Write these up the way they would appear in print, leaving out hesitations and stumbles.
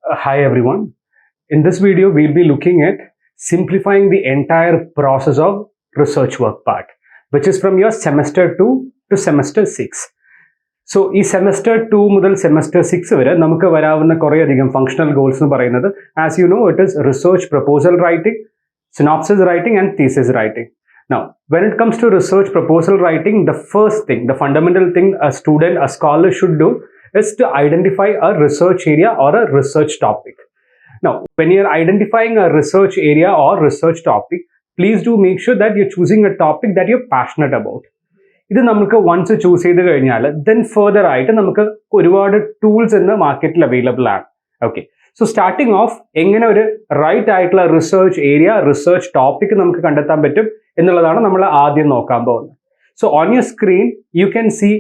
Hi everyone. In this video, we'll be looking at simplifying the entire process of research work part, which is from your semester 2 to semester 6. So, ഈ semester 2 മുതൽ semester 6 വരെ നമുക്ക് വരാവുന്ന കുറേയധികം functional goals എന്ന് പറയുന്നത്, as you know, it is research proposal writing, synopsis writing and thesis writing. Now, when it comes to research proposal writing, the first thing, the fundamental thing a student, a scholar should do is to identify a research area or a research topic. Now, when you're identifying a research area or research topic, please do make sure that you're choosing a topic that you're passionate about. ഇത് നമുക്ക് once choose ചെയ്ത് കഴിഞ്ഞാൽ then further ആയിട്ട് നമുക്ക് ഒരുപാട് tools ഇന്ന് മാർക്കറ്റിൽ available ആണ്. ഓക്കെ, സോ സ്റ്റാർട്ടിങ് ഓഫ് എങ്ങനെ ഒരു റൈറ്റ് ആയിട്ടുള്ള റിസർച്ച് ഏരിയ, റിസർച്ച് ടോപ്പിക് നമുക്ക് കണ്ടെത്താൻ പറ്റും എന്നുള്ളതാണ് നമ്മൾ ആദ്യം നോക്കാൻ പോകുന്നത്. So on your screen you can see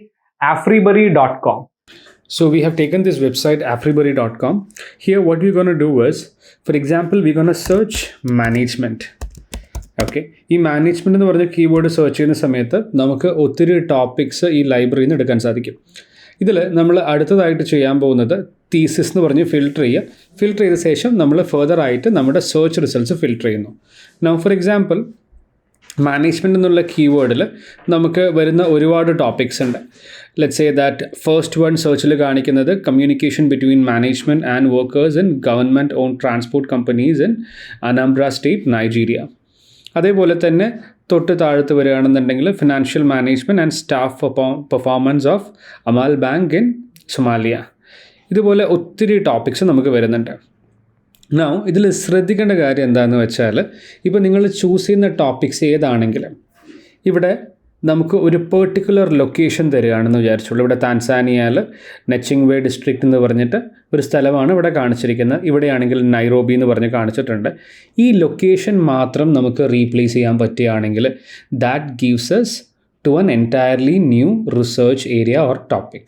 afribury.com. So we have taken this website afribury.com. Here what we're going to do is, for example, we're going to search management. Okay, ഈ management എന്ന് പറഞ്ഞ keyword search ചെയ്യുന്ന സമയത്ത് നമുക്ക് ഒത്തിരി topics ഈ ലൈബ്രറിയിൽ നിന്ന് എടുക്കാൻ സാധിക്കും. ഇതിൽ നമ്മൾ അടുത്തതായിട്ട് ചെയ്യാൻ പോകുന്നത് തീസിസ് എന്ന് പറഞ്ഞ് ഫിൽട്ടർ ചെയ്ത ശേഷം നമ്മൾ ഫെർദർ ആയിട്ട് നമ്മുടെ സെർച്ച് റിസൾട്ട്സ് ഫിൽട്ടർ ചെയ്യുന്നു. നൗ ഫോർ എക്സാമ്പിൾ, മാനേജ്മെൻറ്റ് എന്നുള്ള കീവേഡിൽ നമുക്ക് വരുന്ന ഒരുപാട് ടോപ്പിക്സ് ഉണ്ട്. Let's say that first one സെർച്ചിൽ കാണിക്കുന്നത് communication between management and workers in government on transport companies in Anambra state, Nigeria. അതേപോലെ തന്നെ തൊട്ട് താഴത്ത് വരികയാണെന്നുണ്ടെങ്കിൽ financial management and staff performance of Amal bank in Somalia. ഇതുപോലെ ഒത്തിരി ടോപ്പിക്സ് നമുക്ക് വരുന്നുണ്ട്. നൗ ഇതിൽ ശ്രദ്ധിക്കേണ്ട കാര്യം എന്താണെന്ന് വെച്ചാൽ, ഇപ്പോൾ നിങ്ങൾ ചൂസ് ചെയ്യുന്ന ടോപ്പിക്സ് ഏതാണെങ്കിലും ഇവിടെ നമുക്ക് ഒരു പെർട്ടിക്കുലർ ലൊക്കേഷൻ തരികയാണെന്ന് വിചാരിച്ചോളൂ. ഇവിടെ താൻസാനിയയിൽ നെച്ചിങ് വേ ഡിസ്ട്രിക്റ്റ് എന്ന് പറഞ്ഞിട്ട് ഒരു സ്ഥലമാണ് ഇവിടെ കാണിച്ചിരിക്കുന്നത്. ഇവിടെയാണെങ്കിൽ നൈറോബി എന്ന് പറഞ്ഞ് കാണിച്ചിട്ടുണ്ട്. ഈ ലൊക്കേഷൻ മാത്രം നമുക്ക് റീപ്ലേസ് ചെയ്യാൻ പറ്റുകയാണെങ്കിൽ that gives us to an entirely new research area or topic.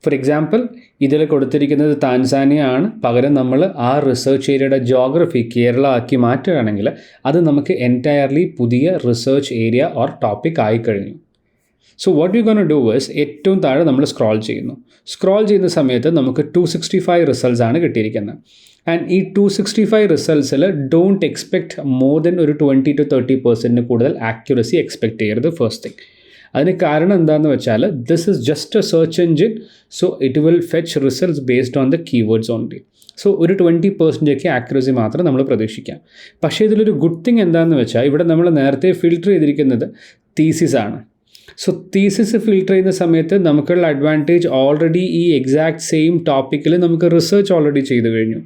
For example, ഇതിൽ കൊടുത്തിരിക്കുന്നത് താൻസാനിയ ആണ്, പകരം നമ്മൾ ആ റിസർച്ച് ഏരിയയുടെ ജോഗ്രഫി കേരള ആക്കി മാറ്റുകയാണെങ്കിൽ അത് നമുക്ക് എൻറ്റയർലി പുതിയ റിസർച്ച് ഏരിയ ഓർ ടോപ്പിക് ആയിക്കഴിഞ്ഞു. So what you gonna do is, ഏറ്റവും താഴെ നമ്മൾ സ്ക്രോൾ ചെയ്യുന്ന സമയത്ത് നമുക്ക് 265 റിസൾട്ട്സ് ആണ് കിട്ടിയിരിക്കുന്നത്. ആൻഡ് ഈ 265 റിസൾട്ട്സിൽ ഡോണ്ട് എക്സ്പെക്ട് മോർ ദെൻ ഒരു 20 to 30% കൂടുതൽ ആക്യുറസി എക്സ്പെക്ട് ചെയ്യരുത്. First thing. അതിന് കാരണം എന്താണെന്ന് വെച്ചാൽ, this is just A search engine, so it will fetch results based on the keywords only. So ഒരു 20% ആക്യുറസി മാത്രം നമ്മൾ പ്രതീക്ഷിക്കാം. പക്ഷേ ഇതിലൊരു ഗുഡ് തിങ് എന്താണെന്ന് വെച്ചാൽ, ഇവിടെ നമ്മൾ നേരത്തെ ഫിൽട്ടർ ചെയ്തിരിക്കുന്നത് തീസിസ് ആണ്. സോ തീസിസ് ഫിൽട്ടർ ചെയ്യുന്ന സമയത്ത് നമുക്കുള്ള അഡ്വാൻറ്റേജ്, ഓൾറെഡി ഈ എക്സാക്ട് സെയിം ടോപ്പിക്കിൽ നമുക്ക് റിസർച്ച് ഓൾറെഡി ചെയ്തു കഴിഞ്ഞു.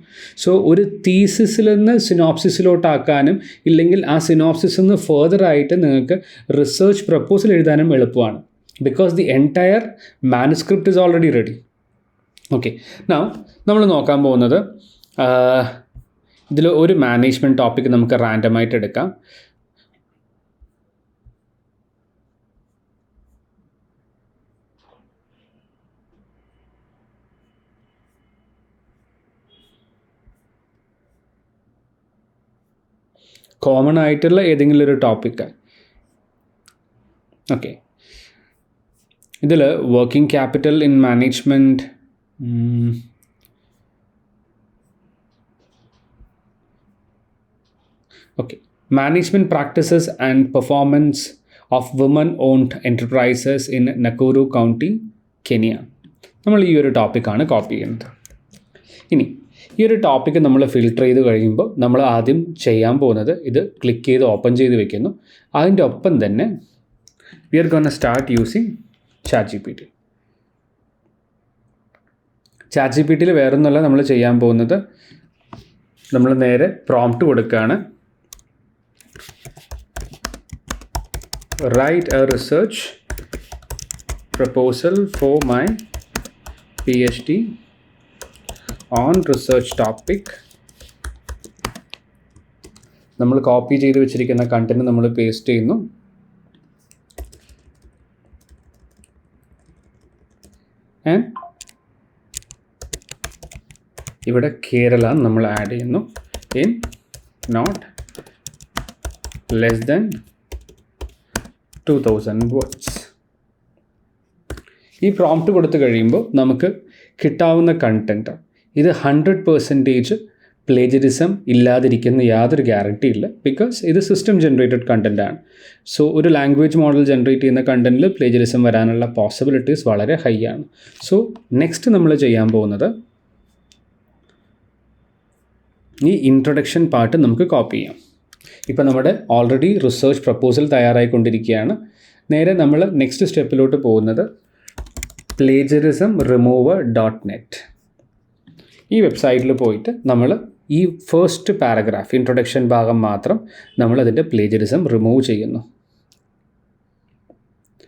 സോ ഒരു തീസിസിൽ നിന്ന് സിനോപ്സിസിലോട്ടാക്കാനും ഇല്ലെങ്കിൽ ആ സിനോപ്സിസിൽ നിന്ന് ഫെർദർ ആയിട്ട് നിങ്ങൾക്ക് റിസർച്ച് പ്രപ്പോസൽ എഴുതാനും എളുപ്പമാണ്. Because the entire manuscript is already ready. Okay, now നമ്മൾ നോക്കാൻ പോകുന്നത് ഇതിൽ ഒരു മാനേജ്മെൻറ്റ് ടോപ്പിക് നമുക്ക് റാൻഡമായിട്ട് എടുക്കാം. കോമൺ ആയിട്ടുള്ള ഏതെങ്കിലും ഒരു ടോപ്പിക്ക്. ഓക്കെ, ഇതിൽ working capital in management, okay, management practices and performance of women owned enterprises in Nakuru county, Kenya. നമ്മൾ ഈ ഒരു ടോപ്പിക്കാണ് കോപ്പി ചെയ്യുന്നത്. ഇനി ഈ ഒരു ടോപ്പിക്ക് നമ്മൾ ഫിൽട്ടർ ചെയ്ത് കഴിയുമ്പോൾ നമ്മൾ ആദ്യം ചെയ്യാൻ പോകുന്നത്, ഇത് ക്ലിക്ക് ചെയ്ത് ഓപ്പൺ ചെയ്ത് വെക്കുന്നു. അതിൻ്റെ ഒപ്പം തന്നെ we are gonna start using ChatGPT. ChatGPTയിൽ വേറെ ഒന്നുമല്ല നമ്മൾ ചെയ്യാൻ പോകുന്നത്, നമ്മൾ നേരെ പ്രോംപ്റ്റ് കൊടുക്കുകയാണ്. Write a research proposal for my PhD on research topic. നമ്മൾ കോപ്പി ചെയ്ത് വെച്ചിരിക്കുന്ന കണ്ടൻറ്റ് നമ്മൾ പേസ്റ്റ് ചെയ്യുന്നു. ആൻഡ് ഇവിടെ കേരള നമ്മൾ ആഡ് ചെയ്യുന്നു. In not less than 2000 words. ഈ പ്രോംപ്റ്റ് കൊടുത്തു കഴിയുമ്പോൾ നമുക്ക് കിട്ടാവുന്ന കണ്ടൻറ്റ് ഇത് 100% പ്ലേജറിസം ഇല്ലാതിരിക്കുന്ന യാതൊരു ഗ്യാരണ്ടി ഇല്ല, ബിക്കോസ് ഇത് സിസ്റ്റം ജനറേറ്റഡ് കണ്ടൻ്റ് ആണ്. സോ ഒരു ലാംഗ്വേജ് മോഡൽ ജനറേറ്റ് ചെയ്യുന്ന കണ്ടൻറ്റിൽ പ്ലേജറിസം വരാനുള്ള പോസിബിലിറ്റീസ് വളരെ ഹൈ ആണ്. സോ നെക്സ്റ്റ് നമ്മൾ ചെയ്യാൻ പോകുന്നത് ഈ ഇൻട്രൊഡക്ഷൻ പാർട്ട് നമുക്ക് കോപ്പി ചെയ്യാം. ഇപ്പോൾ നമ്മുടെ ഓൾറെഡി റിസർച്ച് പ്രപ്പോസൽ തയ്യാറായിക്കൊണ്ടിരിക്കുകയാണ്. നേരെ നമ്മൾ നെക്സ്റ്റ് സ്റ്റെപ്പിലോട്ട് പോകുന്നത് plagiarismremover.net. ഈ വെബ്സൈറ്റിൽ പോയിട്ട് നമ്മൾ ഈ ഫസ്റ്റ് പാരഗ്രാഫ് ഇൻട്രൊഡക്ഷൻ ഭാഗം മാത്രം നമ്മളതിൻ്റെ പ്ലേജറിസം റിമൂവ് ചെയ്യുന്നു.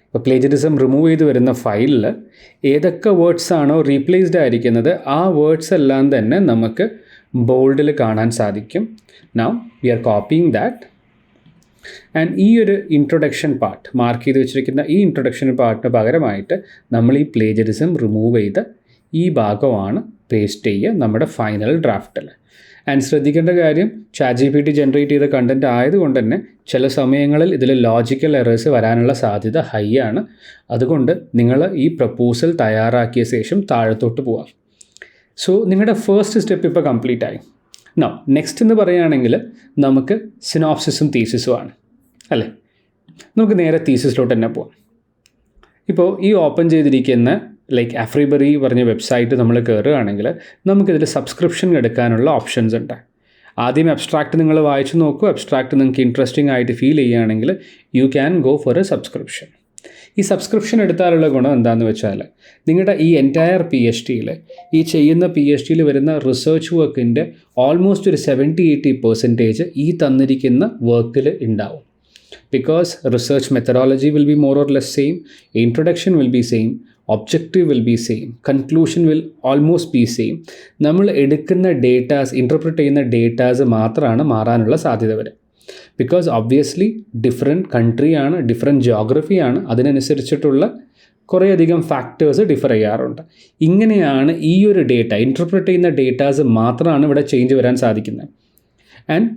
ഇപ്പോൾ പ്ലേജറിസം റിമൂവ് ചെയ്ത് വരുന്ന ഫയലിൽ ഏതൊക്കെ വേർഡ്സ് ആണോ റീപ്ലേസ്ഡ് ആയിരിക്കുന്നത് ആ വേർഡ്സ് എല്ലാം തന്നെ നമുക്ക് ബോൾഡിൽ കാണാൻ സാധിക്കും. Now we are copying that and ഈ ഒരു ഇൻട്രൊഡക്ഷൻ പാർട്ട് മാർക്ക് ചെയ്ത് വെച്ചിരിക്കുന്ന ഈ ഇൻട്രൊഡക്ഷൻ പാർട്ടിന് പകരമായിട്ട് നമ്മൾ ഈ പ്ലേജറിസം റിമൂവ് ചെയ്ത ഈ ഭാഗമാണ് പേസ്റ്റ് ചെയ്യുക നമ്മുടെ ഫൈനൽ ഡ്രാഫ്റ്റിൽ. ആൻഡ് ശ്രദ്ധിക്കേണ്ട കാര്യം, ChatGPT ജനറേറ്റ് ചെയ്ത കണ്ടൻറ്റ് ആയതുകൊണ്ട് തന്നെ ചില സമയങ്ങളിൽ ഇതിൽ ലോജിക്കൽ എറേഴ്സ് വരാനുള്ള സാധ്യത ഹൈ ആണ്. അതുകൊണ്ട് നിങ്ങൾ ഈ പ്രപ്പോസൽ തയ്യാറാക്കിയ ശേഷം താഴത്തോട്ട് പോവാം. സോ നിങ്ങളുടെ ഫസ്റ്റ് സ്റ്റെപ്പ് ഇപ്പോൾ കംപ്ലീറ്റ് ആയി. നോ നെക്സ്റ്റ് എന്ന് പറയുകയാണെങ്കിൽ നമുക്ക് സിനോപ്സിസും തീസിസും ആണ് അല്ലേ. നമുക്ക് നേരെ തീസിസിലോട്ട് തന്നെ പോവാം. ഇപ്പോൾ ഈ ഓപ്പൺ ചെയ്തിരിക്കുന്ന ലൈക്ക് ആഫ്രിബറി പറഞ്ഞ വെബ്സൈറ്റ് നമ്മൾ കയറുകയാണെങ്കിൽ നമുക്കിതിൽ സബ്സ്ക്രിപ്ഷൻ എടുക്കാനുള്ള ഓപ്ഷൻസ് ഉണ്ട്. ആദ്യം അബ്സ്ട്രാക്റ്റ് നിങ്ങൾ വായിച്ചു നോക്കൂ. അബ്സ്ട്രാക്റ്റ് നിങ്ങൾക്ക് ഇൻട്രസ്റ്റിംഗ് ആയിട്ട് ഫീൽ ചെയ്യുകയാണെങ്കിൽ you can go for A subscription. ഈ സബ്സ്ക്രിപ്ഷൻ എടുത്താലുള്ള ഗുണം എന്താണെന്ന് വെച്ചാൽ നിങ്ങളുടെ ഈ എൻറ്റയർ PhDയിൽ ഈ ചെയ്യുന്ന PhDയിൽ വരുന്ന റിസർച്ച് വർക്കിൻ്റെ ഓൾമോസ്റ്റ് ഒരു 70-80% ഈ തന്നിരിക്കുന്ന വർക്കിൽ ഉണ്ടാവും. Because research methodology will be more or less same, introduction will be same, objective will be same, conclusion will almost be same. നമ്മൾ എടുക്കുന്ന ഡേറ്റാസ് ഇൻ്റർപ്രിറ്റ് ചെയ്യുന്ന ഡേറ്റാസ് മാത്രമാണ് മാറാനുള്ള സാധ്യത വരെ. ബിക്കോസ് ഒബ്വിയസ്ലി ഡിഫറെൻറ്റ് കൺട്രിയാണ്, ഡിഫറെൻറ്റ് ജോഗ്രഫിയാണ്, അതിനനുസരിച്ചിട്ടുള്ള കുറേയധികം ഫാക്ടേഴ്സ് ഡിഫർ ചെയ്യാറുണ്ട്. ഇങ്ങനെയാണ് ഈ ഒരു ഡേറ്റ ഇൻ്റർപ്രിറ്റ് ചെയ്യുന്ന ഡേറ്റാസ് മാത്രമാണ് ഇവിടെ ചേഞ്ച് വരാൻ സാധിക്കുന്നത്. ആൻഡ്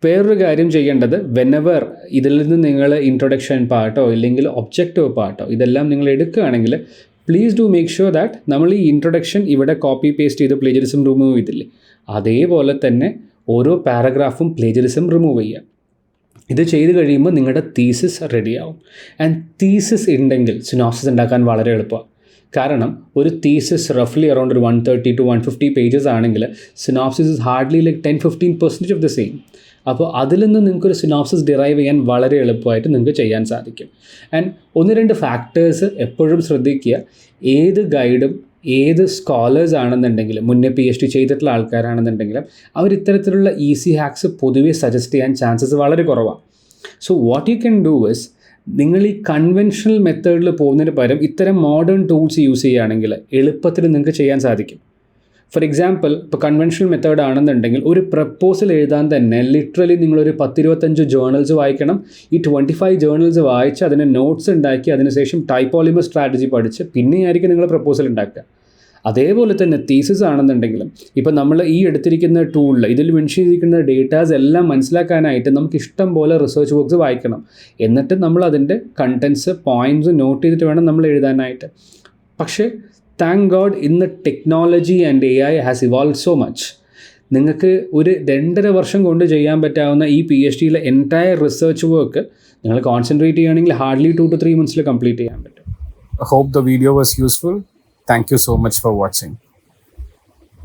വേറൊരു കാര്യം ചെയ്യേണ്ടത്, വെനെവർ ഇതിൽ നിന്ന് നിങ്ങൾ ഇൻട്രൊഡക്ഷൻ പാർട്ടോ ഇല്ലെങ്കിൽ ഒബ്ജക്റ്റീവ് പാർട്ടോ ഇതെല്ലാം നിങ്ങൾ എടുക്കുകയാണെങ്കിൽ please do make sure that നമ്മൾ ഈ ഇൻട്രൊഡക്ഷൻ ഇവിടെ കോപ്പി പേസ്റ്റ് ചെയ്ത് പ്ലേജറിസം റിമൂവ് ചെയ്തില്ലേ അതേപോലെ തന്നെ ഓരോ പാരഗ്രാഫും പ്ലേജറിസം റിമൂവ് ചെയ്യുക. ഇത് ചെയ്ത് കഴിയുമ്പോൾ നിങ്ങളുടെ തീസിസ് റെഡിയാവും. ആൻഡ് തീസിസ് ഉണ്ടെങ്കിൽ സിനോപ്സിസ് ഉണ്ടാക്കാൻ വളരെ എളുപ്പമാണ്. കാരണം ഒരു തീസിസ് റഫ്ലി അറൗണ്ട് ഒരു 130 to 150 പേജസ് ആണെങ്കിൽ synopsis is hardly like 10-15% of the same. അപ്പോൾ അതിൽ നിന്ന് നിങ്ങൾക്കൊരു സിനോപ്സിസ് ഡിറൈവ് ചെയ്യാൻ വളരെ എളുപ്പമായിട്ട് നിങ്ങൾക്ക് ചെയ്യാൻ സാധിക്കും. ആൻഡ് 1-2 ഫാക്ടേഴ്സ് എപ്പോഴും ശ്രദ്ധിക്കുക. ഏത് ഗൈഡും ഏത് സ്കോളേഴ്സ് ആണെന്നുണ്ടെങ്കിലും മുന്നേ PhD ചെയ്തിട്ടുള്ള ആൾക്കാരാണെന്നുണ്ടെങ്കിലും അവർ ഇത്തരത്തിലുള്ള ഈസി ഹാക്സ് പൊതുവെ സജസ്റ്റ് ചെയ്യാൻ ചാൻസസ് വളരെ കുറവാണ്. So what you can do is, നിങ്ങൾ ഈ കൺവെൻഷണൽ മെത്തേഡിൽ പോകുന്നതിന് പകരം ഇത്തരം മോഡേൺ ടൂൾസ് യൂസ് ചെയ്യുകയാണെങ്കിൽ എളുപ്പത്തിൽ നിങ്ങൾക്ക് ചെയ്യാൻ സാധിക്കും. ഫോർ എക്സാമ്പിൾ, ഇപ്പോൾ കൺവെൻഷണൽ മെത്തേഡ് ആണെന്നുണ്ടെങ്കിൽ ഒരു പ്രപ്പോസൽ എഴുതാൻ തന്നെ ലിറ്ററലി നിങ്ങളൊരു 10-25 ജേർണൽസ് വായിക്കണം. ഈ 25 ജേർണൽസ് വായിച്ച് അതിന് നോട്ട്സ് ഉണ്ടാക്കി അതിനുശേഷം ടൈപ്പോളിമർ സ്ട്രാറ്റജി പഠിച്ച് പിന്നെയായിരിക്കും നിങ്ങൾ പ്രപ്പോസൽ ഉണ്ടാക്കുക. അതേപോലെ തന്നെ തീസിസ് ആണെന്നുണ്ടെങ്കിലും ഇപ്പോൾ നമ്മൾ ഈ എടുത്തിരിക്കുന്ന ടൂളിൽ ഇതിൽ മെൻഷൻ ചെയ്തിരിക്കുന്ന ഡേറ്റാസ് എല്ലാം മനസ്സിലാക്കാനായിട്ട് നമുക്ക് ഇഷ്ടം പോലെ റിസർച്ച് വർക്ക്സ് വായിക്കണം. എന്നിട്ട് നമ്മൾ അതിൻ്റെ കണ്ടൻസ് പോയിൻറ്റ്സ് നോട്ട് ചെയ്തിട്ട് വേണം നമ്മൾ എഴുതാനായിട്ട്. പക്ഷേ താങ്ക് ഗോഡ് ഇന്ന് technology and AI has evolve so much. നിങ്ങൾക്ക് ഒരു 2.5 വർഷം കൊണ്ട് ചെയ്യാൻ പറ്റാവുന്ന ഈ PhDയിലെ എൻറ്റയർ റിസർച്ച് വർക്ക് നിങ്ങൾ കോൺസെൻട്രേറ്റ് ചെയ്യുകയാണെങ്കിൽ ഹാർഡ്ലി 2 to 3 months കംപ്ലീറ്റ് ചെയ്യാൻ പറ്റും. I hope the video was useful. Thank you so much for watching.